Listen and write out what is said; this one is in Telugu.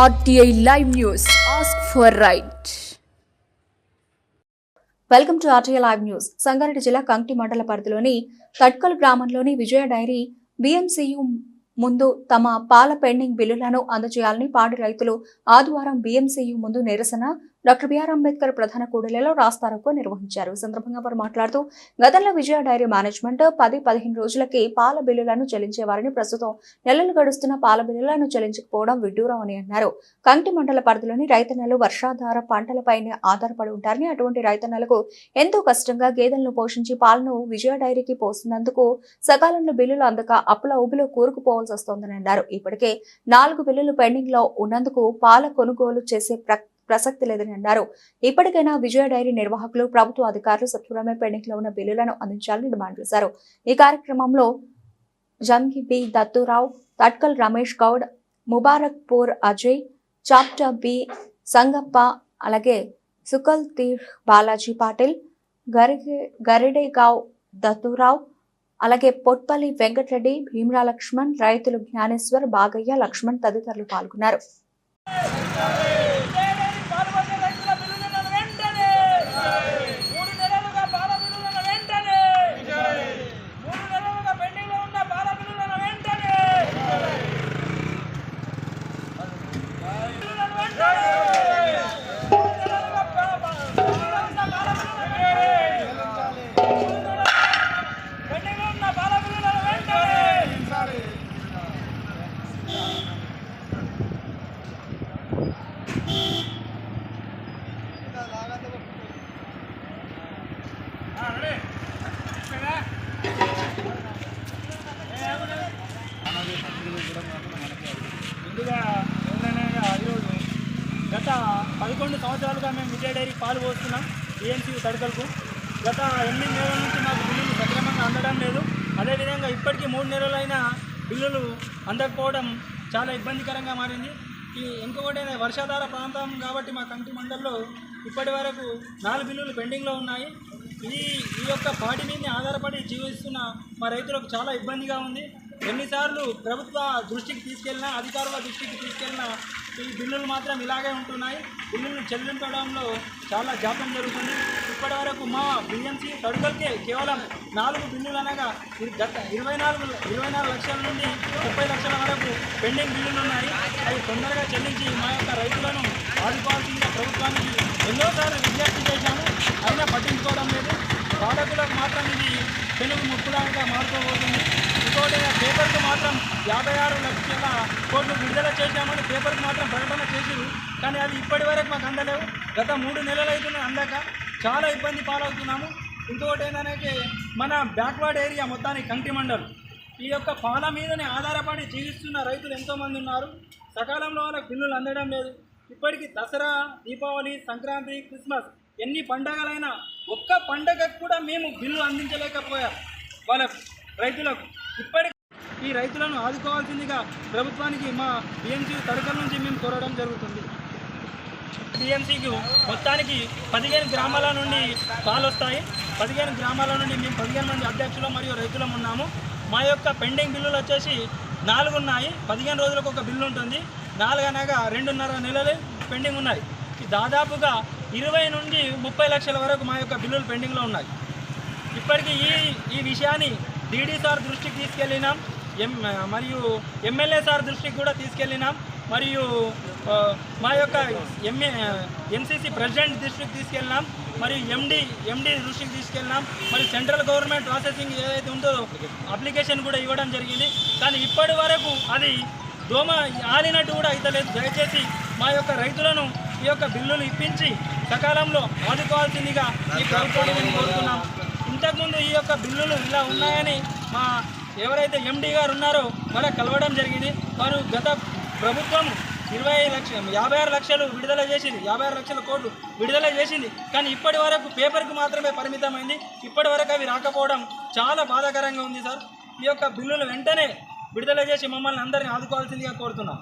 RTI Live News. Ask for right. Welcome to RTI Live News. Sangareddy జిల్లా కంకి మండల పరిధిలోని తట్కల్ గ్రామంలోని విజయ డైరీ BMCU ముందు తమ పాల పెండింగ్ బిల్లులను అందజేయాలని పాడి రైతులు ఆదివారం BMCU ముందు నిరసన డాక్టర్ బిఆర్ అంబేద్కర్ ప్రధాన కూడలిలో రాస్తారోకో నిర్వహించారు. ఈ సందర్భంగా వారు మాట్లాడుతూ గతంలో విజయ డైరీ మేనేజ్మెంట్ 10-15 రోజులకి పాల బిల్లులను చెల్లించేవారని, ప్రస్తుతం నెలలు గడుస్తున్న పాల బిల్లులను చెల్లించకపోవడం విడ్డూరం అని అన్నారు. కంకి మండల పరిధిలోని రైతన్నలు వర్షాధార పంటలపైనే ఆధారపడి ఉంటారని, అటువంటి రైతన్నలకు ఎంతో కష్టంగా గేదెలను పోషించి పాలను విజయ డైరీకి పోసినందుకు సకాలంలో బిల్లులు అందక అప్పుల ఊబిలో కూరుకుపోవాల్సి వస్తోందని అన్నారు. ఇప్పటికే 4 బిల్లులు పెండింగ్ లో ఉన్నందుకు పాల కొనుగోలు చేసే ప్రసక్తి లేదని అన్నారు. ఇప్పటికైనా విజయ డైరీ నిర్వాహకులు, ప్రభుత్వ అధికారులు సత్వరమే పెండింగ్ లో ఉన్న బిల్లులను అందించాలని డిమాండ్ చేశారు. ఈ కార్యక్రమంలో జంగి బి దత్తురావు, తట్కల్ రమేష్ గౌడ్, ముబారక్పూర్ అజయ్, చాప్టా బి సంగప్ప, అలాగే సుకల్ తీర్ బాలాజీ పాటిల్, గరిడేగావ్ దత్తురావు, అలాగే పొట్పల్లి వెంకటరెడ్డి, భీమరా లక్ష్మణ్, రైతులు జ్ఞానేశ్వర్, బాగయ్య, లక్ష్మణ్ తదితరులు పాల్గొన్నారు. ముందుగా ఏంటనగా ఈరోజు గత 11 సంవత్సరాలుగా మేము విజయ డైరీ పాలు పోస్తున్నాం BMCU తడకలకు. గత 8 నెలల నుంచి మాకు బిల్లులు సక్రమంగా అందడం లేదు. అదేవిధంగా ఇప్పటికీ 3 నెలలైన బిల్లులు అందకపోవడం చాలా ఇబ్బందికరంగా మారింది. ఇంకొకటి వర్షాధార ప్రాంతం కాబట్టి మా కంకి మండలంలో ఇప్పటి వరకు 4 బిల్లులు పెండింగ్లో ఉన్నాయి. ఈ యొక్క పాడి మీద ఆధారపడి జీవిస్తున్న మా రైతులకు చాలా ఇబ్బందిగా ఉంది. ఎన్నిసార్లు ప్రభుత్వ దృష్టికి తీసుకెళ్ళినా, అధికారుల దృష్టికి తీసుకెళ్ళినా ఈ బిల్లులు మాత్రం ఇలాగే ఉంటున్నాయి. బిల్లులను చెల్లించడంలో చాలా జాప్యం జరుగుతుంది. ఇప్పటి వరకు మా BMC తడుకలకే కేవలం 4 బిల్లులు అనగా గత 24 లక్షల నుండి 30 లక్షల వరకు పెండింగ్ బిల్లులు ఉన్నాయి. అవి తొందరగా చెల్లించి మా యొక్క రైతులను ఆదుకోవాల్సిందిగా ప్రభుత్వానికి ఎన్నోసార్లు విజ్ఞప్తి చేశాము. అయినా పట్టించుకోవడం లేదు. పాలకులకు మాత్రం ఇది తెలుగు ముప్పులాగా మారుకోబోతుంది. ఇంకోటి పేపర్కు మాత్రం 56 లక్షల కోట్లు విడుదల చేశామని పేపర్కు మాత్రం ప్రకటన చేసిరు. కానీ అది ఇప్పటి వరకు మాకు అందలేవు. గత 3 నెలలు అవుతున్నాయి అందక చాలా ఇబ్బంది పాలవుతున్నాము. ఇంకొకటి ఏంటంటే మన బ్యాక్వర్డ్ ఏరియా మొత్తానికి కంకి మండలం ఈ యొక్క పాల మీదనే ఆధారపడి జీవిస్తున్న రైతులు ఎంతోమంది ఉన్నారు. సకాలంలో వాళ్ళకి బిల్లులు అందడం లేదు. ఇప్పటికీ దసరా, దీపావళి, సంక్రాంతి, క్రిస్మస్ ఎన్ని పండగలైనా ఒక్క పండగకు కూడా మేము బిల్లు అందించలేకపోయాం వాళ్ళ రైతులకు. ఇప్పటికీ ఈ రైతులను ఆదుకోవాల్సిందిగా ప్రభుత్వానికి మా BMCU తడకల నుంచి మేము కోరడం జరుగుతుంది. BMCకు మొత్తానికి 15 గ్రామాల నుండి పాలు వస్తాయి. 15 గ్రామాల నుండి మేము 15 మంది అధ్యక్షులు మరియు రైతులం ఉన్నాము. మా యొక్క పెండింగ్ బిల్లులు వచ్చేసి 4 ఉన్నాయి. 15 రోజులకు ఒక బిల్లు ఉంటుంది. 4 అనగా 2.5 నెలలు పెండింగ్ ఉన్నాయి. దాదాపుగా 20 నుండి 30 లక్షల వరకు మా యొక్క బిల్లులు పెండింగ్లో ఉన్నాయి. ఇప్పటికీ ఈ విషయాన్ని DD సార్ దృష్టికి తీసుకెళ్ళినాం, మరియు MLA సార్ దృష్టికి కూడా తీసుకెళ్ళినాం, మరియు మా యొక్క MCC ప్రెసిడెంట్ దృష్టికి తీసుకెళ్ళినాం, మరియు MD దృష్టికి తీసుకెళ్ళినాం, మరియు సెంట్రల్ గవర్నమెంట్ ప్రాసెసింగ్ ఏదైతే ఉందో అప్లికేషన్ కూడా ఇవ్వడం జరిగింది. కానీ ఇప్పటి వరకు అది దోమ ఆలినట్టు కూడా అయితలేదు. దయచేసి మా యొక్క రైతులను ఈ యొక్క బిల్లులు ఇప్పించి సకాలంలో ఆదుకోవాల్సిందిగా ఈ ప్రభుత్వాన్ని మేము కోరుతున్నాం. ఇంతకుముందు ఈ యొక్క బిల్లులు ఇలా ఉన్నాయని మా ఎవరైతే MD గారు ఉన్నారో వాళ్ళకి కలవడం జరిగింది. వారు గత ప్రభుత్వం 56 లక్షలు విడుదల చేసింది, 56 లక్షల కోట్లు విడుదల చేసింది. కానీ ఇప్పటి వరకు పేపర్కి మాత్రమే పరిమితమైంది. ఇప్పటి వరకు అవి రాకపోవడం చాలా బాధాకరంగా ఉంది సార్. ఈ యొక్క బిల్లులు వెంటనే విడుదల చేసి మమ్మల్ని అందరినీ ఆదుకోవాల్సిందిగా కోరుతున్నాం.